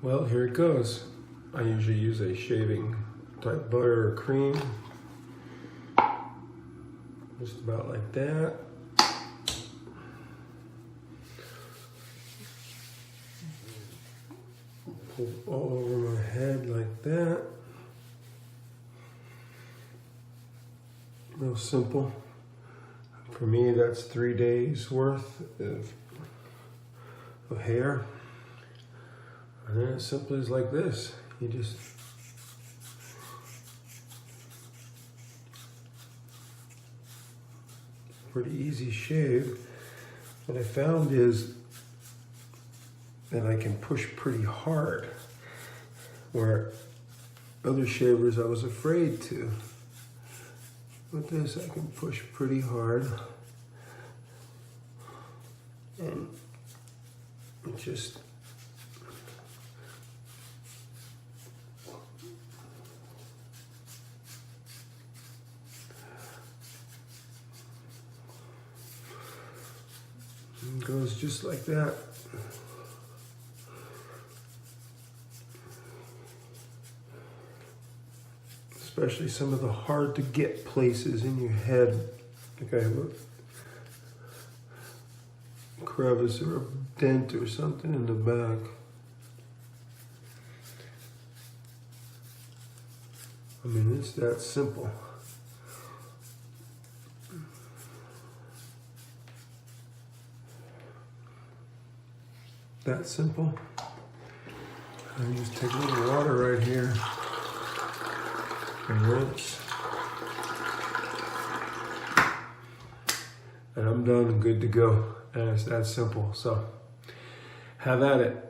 Well, here it goes. I usually use a shaving type butter or cream. Just about like that. Pull all over my head like that. Real simple. For me, that's 3 days worth of hair. And then it simply is like this. You just pretty easy shave. What I found is that I can push pretty hard, where other shavers I was afraid to. With this, I can push pretty hard, and it just goes just like that. Especially some of the hard to get places in your head. Like I have a crevice or a dent or something in the back. I mean, it's that simple. That simple. I just take a little water right here and rinse. And I'm done and good to go. And it's that simple. So have at it.